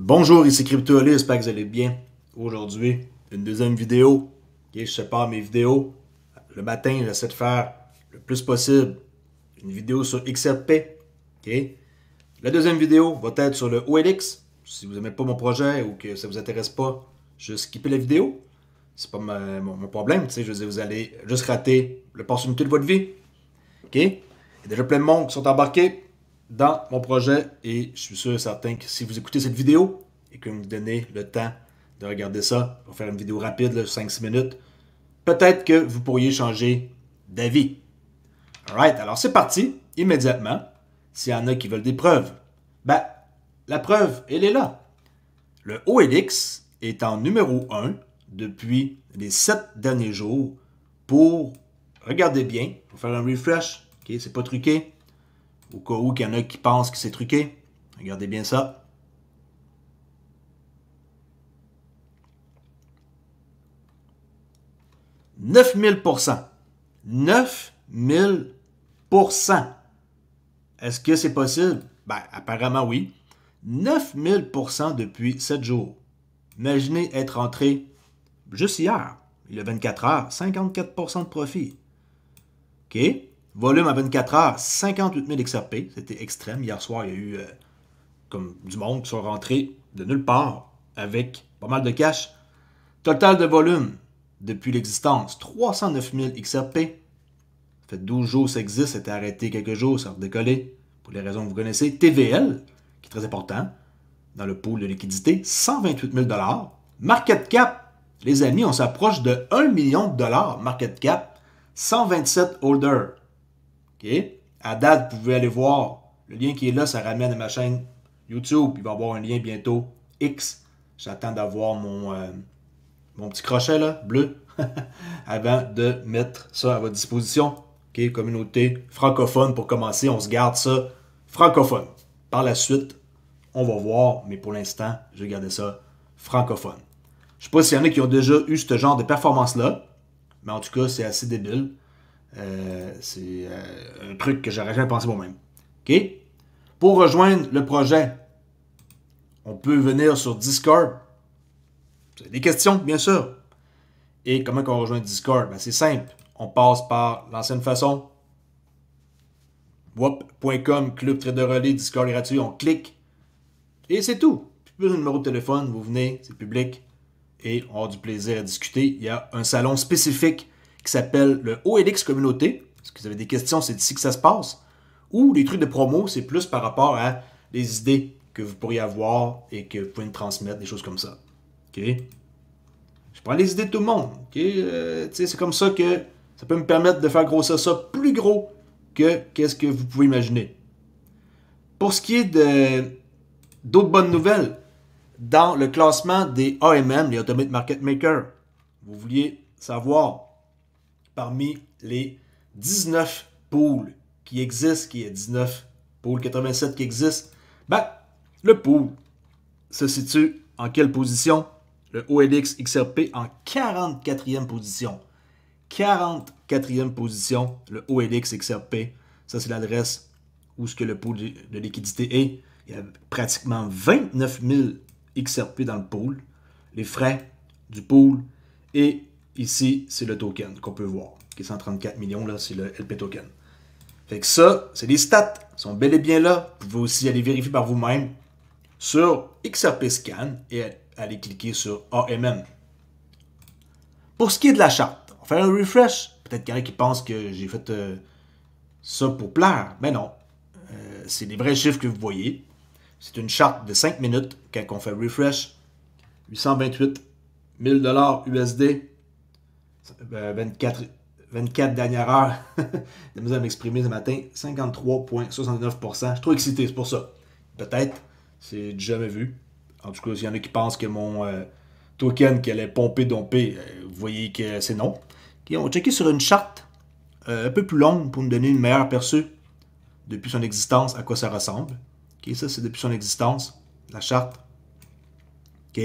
Bonjour, ici CryptoAli, j'espère que vous allez bien. Aujourd'hui, une deuxième vidéo. Je sépare mes vidéos. Le matin, j'essaie de faire le plus possible une vidéo sur XRP. La deuxième vidéo va être sur le OLX. Si vous n'aimez pas mon projet ou que ça ne vous intéresse pas, juste skipper la vidéo. C'est pas mon problème. Je veux dire, vous allez juste rater l'opportunité de votre vie. Il y a déjà plein de monde qui sont embarqués dans mon projet et je suis sûr et certain que si vous écoutez cette vidéo et que vous me donnez le temps de regarder ça, on va faire une vidéo rapide, 5-6 minutes, peut-être que vous pourriez changer d'avis. Alright, alors c'est parti, immédiatement. S'il y en a qui veulent des preuves, ben, la preuve, elle est là. Le OLX est en numéro 1 depuis les 7 derniers jours pour, regardez bien, pour faire un refresh, c'est pas truqué. Au cas où il y en a qui pensent que c'est truqué. Regardez bien ça. « 9000%. 9000%. Est-ce que c'est possible? Ben, apparemment oui. 9000% depuis 7 jours. Imaginez être rentré juste hier, il y a 24 heures, 54% de profit. OK? Volume à 24 heures, 58 000 XRP. C'était extrême. Hier soir, il y a eu comme du monde qui sont rentrés de nulle part avec pas mal de cash. Total de volume depuis l'existence, 309 000 XRP. Ça fait 12 jours que ça existe. C'était arrêté quelques jours. Ça a redécollé pour les raisons que vous connaissez. TVL, qui est très important dans le pool de liquidité, 128 000 Market cap, les amis, on s'approche de 1 million de dollars. Market cap, 127 holders. OK? À date, vous pouvez aller voir le lien qui est là, ça ramène à ma chaîne YouTube. Il va y avoir un lien bientôt X. J'attends d'avoir mon petit crochet là, bleu avant de mettre ça à votre disposition. OK? Communauté francophone pour commencer, on se garde ça francophone. Par la suite, on va voir, mais pour l'instant, je vais garder ça francophone. Je ne sais pas s'il y en a qui ont déjà eu ce genre de performance-là, mais en tout cas, c'est assez débile. C'est un truc que j'aurais jamais pensé moi-même. OK? Pour rejoindre le projet, on peut venir sur Discord. Vous avez des questions, bien sûr. Et comment on rejoint Discord? Ben, c'est simple. On passe par l'ancienne façon. wop.com, Club Trader Relais, Discord gratuit. On clique. Et c'est tout. Plus de numéro de téléphone. Vous venez, c'est public. Et on a du plaisir à discuter. Il y a un salon spécifique qui s'appelle le OLX Communauté. Si vous avez des questions, c'est ici que ça se passe. Ou les trucs de promo, c'est plus par rapport à les idées que vous pourriez avoir et que vous pouvez me transmettre, des choses comme ça. OK? Je prends les idées de tout le monde. OK? C'est comme ça que ça peut me permettre de faire grossir ça plus gros que qu'est-ce que vous pouvez imaginer. Pour ce qui est d'autres bonnes nouvelles, dans le classement des AMM, les Automate Market Makers, vous vouliez savoir parmi les 19 pools qui existent, qui est 19 pools 87 qui existent, ben, le pool se situe en quelle position? Le OLX XRP en 44e position. 44e position, le OLX XRP. Ça, c'est l'adresse où ce que le pool de liquidité est. Il y a pratiquement 29 000 XRP dans le pool. Les frais du pool. Et ici, c'est le token qu'on peut voir. Qui est 134 millions, là, c'est le LP token. Fait que ça, c'est les stats. Ils sont bel et bien là. Vous pouvez aussi aller vérifier par vous-même sur XRP Scan et aller cliquer sur AMM. Pour ce qui est de la charte, on va faire un refresh. Peut-être qu'il y en a qui pensent que j'ai fait ça pour plaire. Mais non. C'est les vrais chiffres que vous voyez. C'est une charte de 5 minutes quand on fait refresh. 828 000 $ USD. 24 dernières heures. J'ai mis à m'exprimer ce matin. 53,69%. Je suis trop excité, c'est pour ça. Peut-être. C'est jamais vu. En tout cas, s'il y en a qui pensent que mon token qui allait pomper, domper, vous voyez que c'est non. Okay, on va checker sur une charte un peu plus longue pour nous donner une meilleure aperçu depuis son existence, à quoi ça ressemble. Okay, ça, c'est depuis son existence, la charte. OK.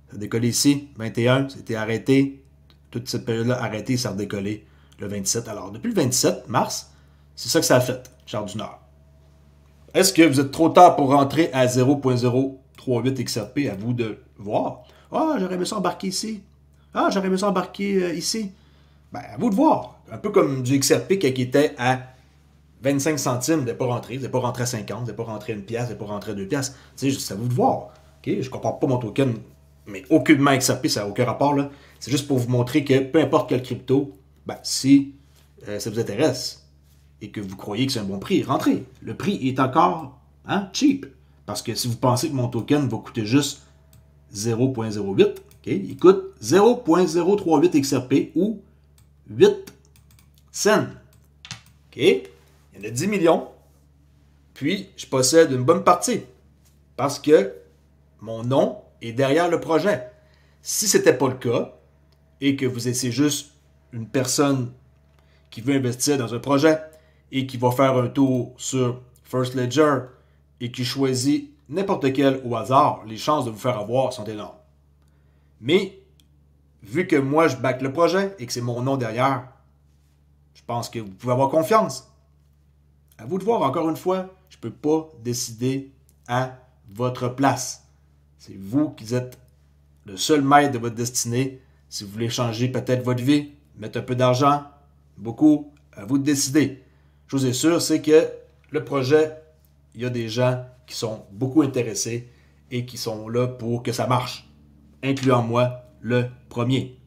Ça a décollé ici, 21, c'était arrêté. Toute cette période-là, arrêté, ça a redécollé le 27. Alors, depuis le 27 mars, c'est ça que ça a fait, charte du Nord. Est-ce que vous êtes trop tard pour rentrer à 0.0 0.038 XRP, à vous de voir. Ah, j'aurais aimé ça embarquer ici. Ah, j'aurais aimé ça embarquer ici. Ben, à vous de voir. Un peu comme du XRP qui était à 25 centimes, vous n'êtes pas rentré. Vous n'êtes pas rentré à 50, vous n'êtes pas rentré à 1 pièce, vous n'êtes pas rentré à 2 pièces. C'est à vous de voir. Okay? Je ne compare pas mon token, mais aucunement XRP, ça n'a aucun rapport. C'est juste pour vous montrer que peu importe quel crypto, ben, si ça vous intéresse et que vous croyez que c'est un bon prix, rentrez. Le prix est encore cheap. Parce que si vous pensez que mon token va coûter juste 0.08, il coûte 0.038 XRP ou 8 cents. Il y en a 10 millions. Puis, je possède une bonne partie. Parce que mon nom est derrière le projet. Si ce n'était pas le cas, et que vous étiez juste une personne qui veut investir dans un projet et qui va faire un tour sur First Ledger et qui choisit n'importe quel au hasard, les chances de vous faire avoir sont énormes. Mais, vu que moi je back le projet et que c'est mon nom derrière, je pense que vous pouvez avoir confiance. À vous de voir, encore une fois, je ne peux pas décider à votre place. C'est vous qui êtes le seul maître de votre destinée. Si vous voulez changer peut-être votre vie, mettre un peu d'argent, beaucoup, à vous de décider. Chose est sûre, c'est que le projet, il y a des gens qui sont beaucoup intéressés et qui sont là pour que ça marche, incluant moi, le premier.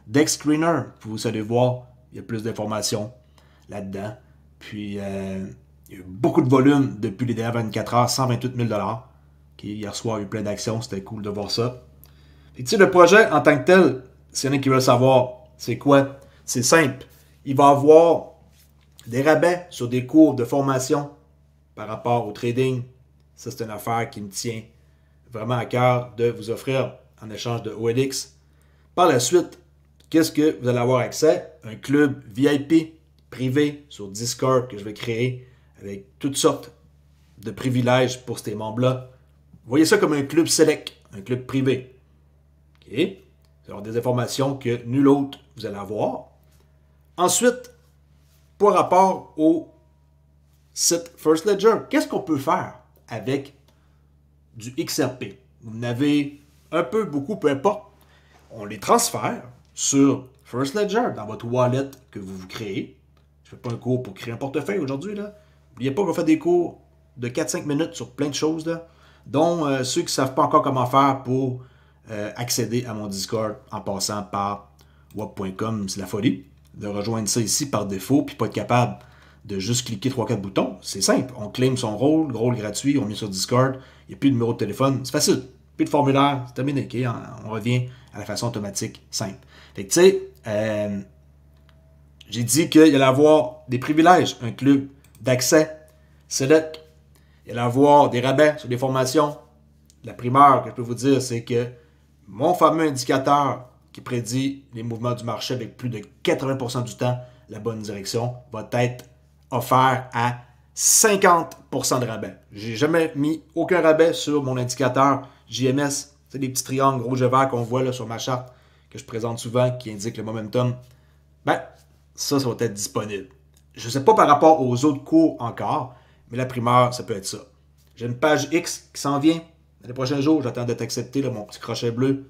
Dex Screener, vous allez voir, il y a plus d'informations là-dedans. Puis, il y a eu beaucoup de volume depuis les dernières 24 heures, 128 000 $. Hier soir, il y a eu plein d'actions, c'était cool de voir ça. Et tu sais, le projet en tant que tel, s'il y en a qui veulent savoir, c'est quoi? C'est simple. Il va y avoir des rabais sur des cours de formation par rapport au trading. Ça, c'est une affaire qui me tient vraiment à cœur de vous offrir en échange de OLX. Par la suite, qu'est-ce que vous allez avoir accès? Un club VIP privé sur Discord que je vais créer avec toutes sortes de privilèges pour ces membres-là. Voyez ça comme un club select, un club privé. OK? Vous allez avoir des informations que nul autre vous allez avoir. Ensuite, par rapport au site First Ledger, qu'est-ce qu'on peut faire avec du XRP? Vous en avez un peu, beaucoup, peu importe. On les transfère sur First Ledger dans votre wallet que vous créez. Je ne fais pas un cours pour créer un portefeuille aujourd'hui. N'oubliez pas qu'on fait des cours de 4-5 minutes sur plein de choses, là, dont ceux qui ne savent pas encore comment faire pour accéder à mon Discord en passant par wap.com, c'est la folie. De rejoindre ça ici par défaut, puis pas être capable de juste cliquer 3-4 boutons. C'est simple. On claim son rôle, le rôle gratuit, on met sur Discord, il n'y a plus de numéro de téléphone, c'est facile. Plus de formulaire, c'est terminé. Okay? On revient à la façon automatique simple. Fait que tu sais, j'ai dit qu'il allait avoir des privilèges, un club d'accès select, il allait avoir des rabais sur des formations. La primeur que je peux vous dire, c'est que mon fameux indicateur qui prédit les mouvements du marché avec plus de 80% du temps la bonne direction va être offert à 50% de rabais. J'ai jamais mis aucun rabais sur mon indicateur JMS. C'est des petits triangles rouge et vert qu'on voit là, sur ma charte que je présente souvent qui indique le momentum. Ben, ça va être disponible. Je ne sais pas par rapport aux autres cours encore, mais la primeur, ça peut être ça. J'ai une page X qui s'en vient. Dans les prochains jours, j'attends d'être accepté, là, mon petit crochet bleu.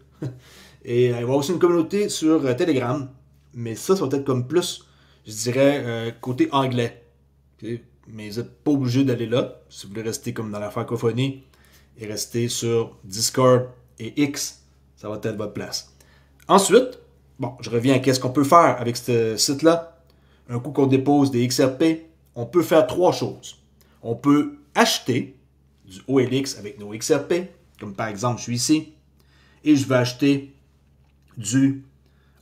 Et il va y avoir aussi une communauté sur Telegram. Mais ça va être comme plus, je dirais, côté anglais. Okay? Mais vous n'êtes pas obligé d'aller là. Si vous voulez rester comme dans la francophonie et rester sur Discord et X, ça va être votre place. Ensuite, bon, je reviens à qu'est-ce qu'on peut faire avec ce site-là. Un coup qu'on dépose des XRP, on peut faire 3 choses. On peut acheter du OLX avec nos XRP, comme par exemple, je suis ici, et je vais acheter du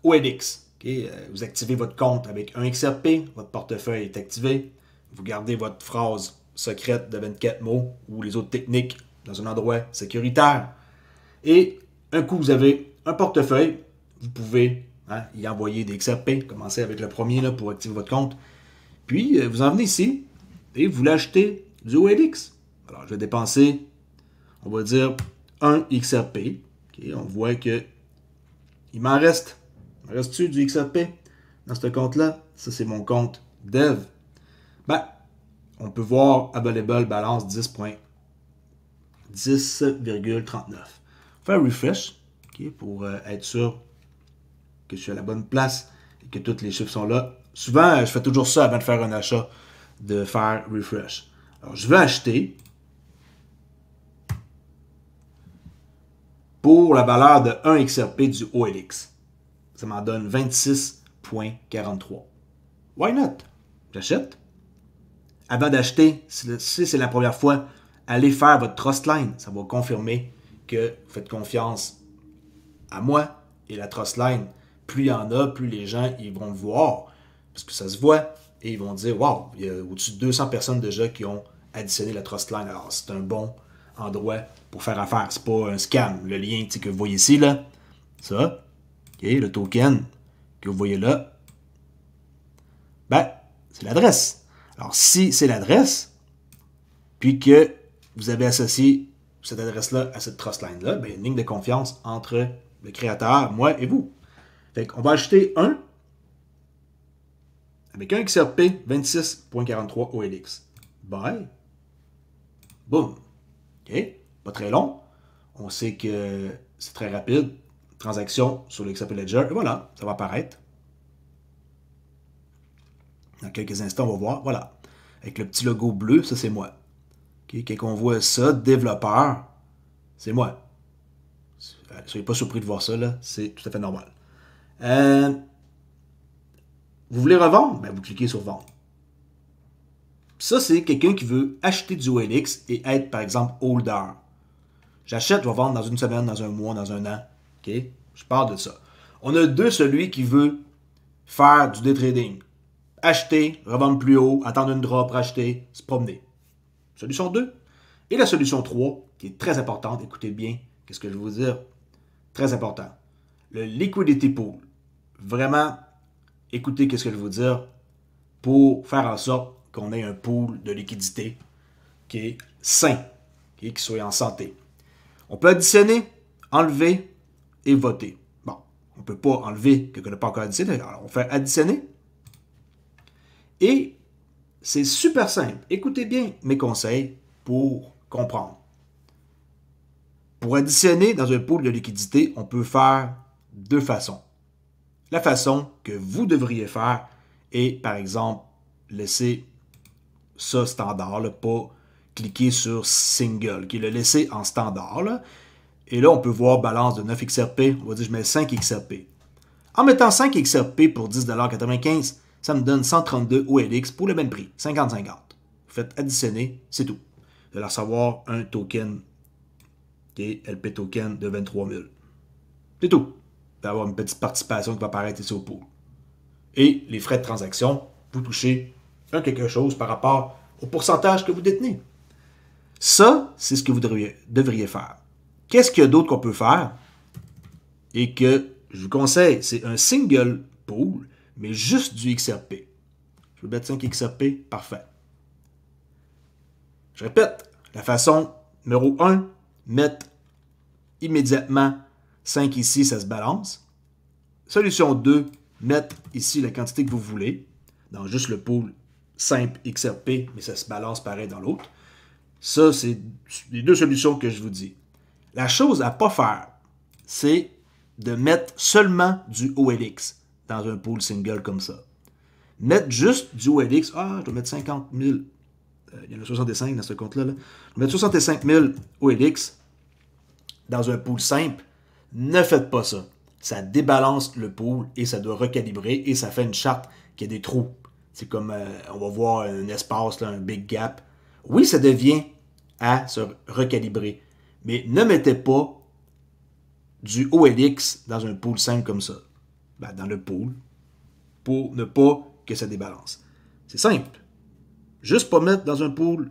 OLX. Okay? Vous activez votre compte avec un XRP, votre portefeuille est activé, vous gardez votre phrase secrète de 24 mots ou les autres techniques dans un endroit sécuritaire. Et un coup, vous avez un portefeuille, vous pouvez y envoyer des XRP, commencer avec le premier là, pour activer votre compte. Puis, vous en venez ici et vous voulez acheter du OLX. Alors, je vais dépenser, on va dire, un XRP. Okay? On voit que il m'en reste. Il m'en reste-tu du XRP dans ce compte-là? Ça, c'est mon compte Dev. Ben, on peut voir Available Balance 10 10,39. Faire un refresh, okay, pour être sûr que je suis à la bonne place et que tous les chiffres sont là. Souvent, je fais toujours ça avant de faire un achat, de faire refresh. Alors, je vais acheter pour la valeur de 1 XRP du OLX. Ça m'en donne 26,43. Why not? J'achète. Avant d'acheter, si c'est la première fois, allez faire votre trust line. Ça va confirmer que vous faites confiance à moi et la trust line. Plus il y en a, plus les gens ils vont le voir. Parce que ça se voit et ils vont dire « Wow, il y a au-dessus de 200 personnes déjà qui ont additionné la trust line. » Alors, c'est un bon endroit pour faire affaire. C'est pas un scam. Le lien que vous voyez ici, là, ça, okay, le token que vous voyez là, ben, c'est l'adresse. Alors, si c'est l'adresse, puis que vous avez associé cette adresse-là à cette trust line-là, ben, une ligne de confiance entre le créateur, moi et vous. Fait qu'on va acheter un avec un XRP 26,43 OLX. Buy. Boom. OK? Pas très long. On sait que c'est très rapide. Transaction sur le XRP Ledger. Et voilà, ça va apparaître. Dans quelques instants, on va voir. Voilà. Avec le petit logo bleu, ça c'est moi. Okay? Quand on voit ça, développeur, c'est moi. Soyez pas surpris de voir ça, là. C'est tout à fait normal. Vous voulez revendre? Ben, vous cliquez sur vendre. Ça, c'est quelqu'un qui veut acheter du OLX et être, par exemple, holder. J'achète, je vais vendre dans une semaine, dans un mois, dans un an. OK? Je parle de ça. On a deux, celui qui veut faire du day trading. Acheter, revendre plus haut, attendre une drop, racheter, se promener. Solution 2. Et la solution 3, qui est très importante, écoutez bien, qu'est-ce que je vais vous dire? Très important. Le liquidity pool. Vraiment, écoutez qu'est-ce que je vais vous dire pour faire en sorte qu'on ait un pool de liquidité qui est sain, qui soit en santé. On peut additionner, enlever et voter. Bon, on ne peut pas enlever quelqu'un n'a pas encore additionné. Alors, on fait additionner. Et c'est super simple. Écoutez bien mes conseils pour comprendre. Pour additionner dans un pool de liquidité, on peut faire deux façons. La façon que vous devriez faire est, par exemple, laisser ça standard, là, pas cliquer sur single, qui est le laisser en standard. Là. Et là, on peut voir balance de 9 XRP. On va dire je mets 5 XRP. En mettant 5 XRP pour 10,95 $, ça me donne 132 OLX pour le même prix, 50-50. Vous faites additionner, c'est tout. Vous allez recevoir un token qui est LP token de 23 000. C'est tout. Vous allez avoir une petite participation qui va apparaître ici au pool. Et les frais de transaction, vous touchez quelque chose par rapport au pourcentage que vous détenez. Ça, c'est ce que vous devriez faire. Qu'est-ce qu'il y a d'autre qu'on peut faire? Et que je vous conseille, c'est un single pool, mais juste du XRP. Je veux mettre 5 XRP, parfait. Je répète, la façon numéro 1, mettre immédiatement 5 ici, ça se balance. Solution 2, mettre ici la quantité que vous voulez, dans juste le pool simple XRP, mais ça se balance pareil dans l'autre. Ça, c'est les deux solutions que je vous dis. La chose à ne pas faire, c'est de mettre seulement du OLX dans un pool single comme ça. Mettre juste du OLX, je dois mettre 50 000, il y en a 65 dans ce compte-là. Là. Je vais mettre 65 000 OLX dans un pool simple. Ne faites pas ça. Ça débalance le pool et ça doit recalibrer et ça fait une charte qui a des trous. C'est comme, on va voir un espace, là, un big gap. Oui, ça devient à se recalibrer. Mais ne mettez pas du OLX dans un pool simple comme ça. Ben, dans le pool, pour ne pas que ça débalance. C'est simple. Juste pas mettre dans un pool,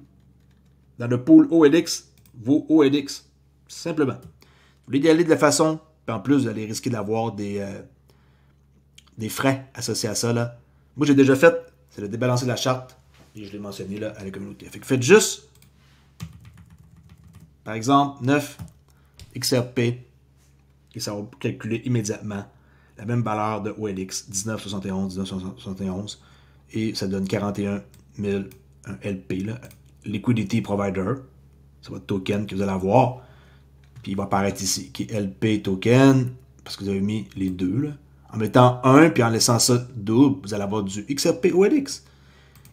dans le pool OLX, vos OLX. Simplement. Vous voulez y aller de la façon, puis en plus, vous allez risquer d'avoir des frais associés à ça. Là. Moi, j'ai déjà fait, c'est de débalancer la charte, et je l'ai mentionné là à la communauté. Fait que faites juste, par exemple, 9 XRP, et ça va calculer immédiatement la même valeur de OLX, 19,71, et ça donne 41 000, un LP, là, Liquidity Provider. c'est votre token que vous allez avoir. Puis il va apparaître ici, qui est LP token, parce que vous avez mis les deux. Là. En mettant 1 puis en laissant ça double, vous allez avoir du XRP OLX.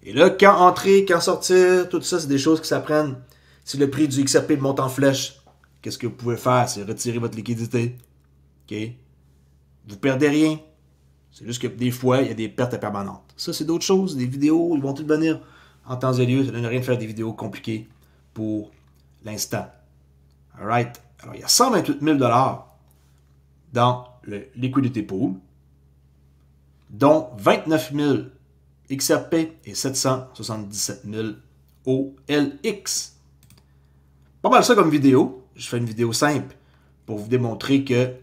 Et là, quand entrer, quand sortir, tout ça, c'est des choses qui s'apprennent. Si le prix du XRP monte en flèche, qu'est-ce que vous pouvez faire? C'est retirer votre liquidité. OK? Vous perdez rien. C'est juste que des fois, il y a des pertes permanentes. Ça, c'est d'autres choses. Des vidéos, ils vont tout venir en temps et lieu. Ça ne donne rien de faire des vidéos compliquées pour l'instant. Alright? Alors, il y a 128 000 dans le Liquidity Pool, dont 29 000 XRP et 777 000 OLX. Pas mal ça comme vidéo. Je fais une vidéo simple pour vous démontrer que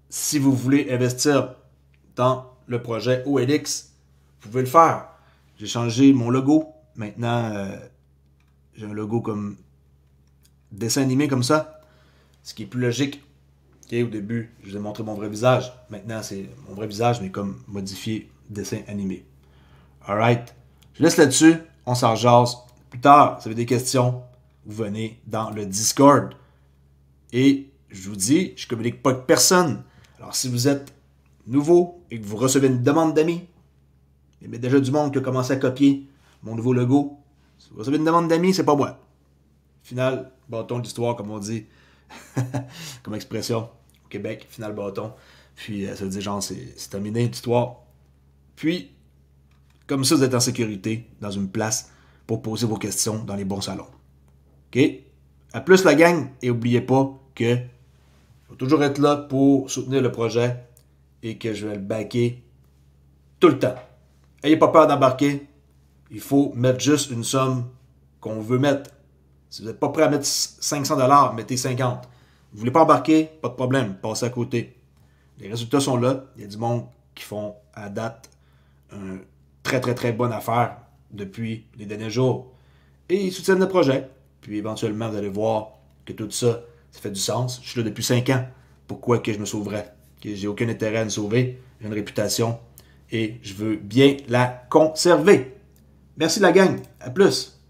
si vous voulez investir dans le projet OLX, vous pouvez le faire. J'ai changé mon logo. Maintenant, j'ai un logo comme dessin animé comme ça. Ce qui est plus logique. Okay, au début, je vous ai montré mon vrai visage. Maintenant, c'est mon vrai visage, mais comme modifié dessin animé. Alright. Je laisse là-dessus. On s'en jase. Plus tard, si vous avez des questions, vous venez dans le Discord. Et je vous dis, je ne communique pas avec personne. Alors, si vous êtes nouveau et que vous recevez une demande d'amis, il y a déjà du monde qui a commencé à copier mon nouveau logo. Si vous recevez une demande d'amis, c'est pas moi. Final, bâton de l'histoire, comme on dit, comme expression au Québec, final bâton. Puis, ça veut dire, genre, c'est terminé l'histoire. Puis, comme ça, vous êtes en sécurité dans une place pour poser vos questions dans les bons salons. OK? À plus, la gang, et n'oubliez pas que je vais toujours être là pour soutenir le projet et que je vais le backer tout le temps. Ayez pas peur d'embarquer. Il faut mettre juste une somme qu'on veut mettre. Si vous n'êtes pas prêt à mettre 500 $, mettez 50. Vous ne voulez pas embarquer? Pas de problème, passez à côté. Les résultats sont là. Il y a du monde qui font à date une très très très bonne affaire depuis les derniers jours. Et ils soutiennent le projet. Puis éventuellement, vous allez voir que tout ça, ça fait du sens. Je suis là depuis 5 ans. Pourquoi que je me sauverais? Que j'ai aucun intérêt à me sauver. J'ai une réputation et je veux bien la conserver. Merci la gang. À plus.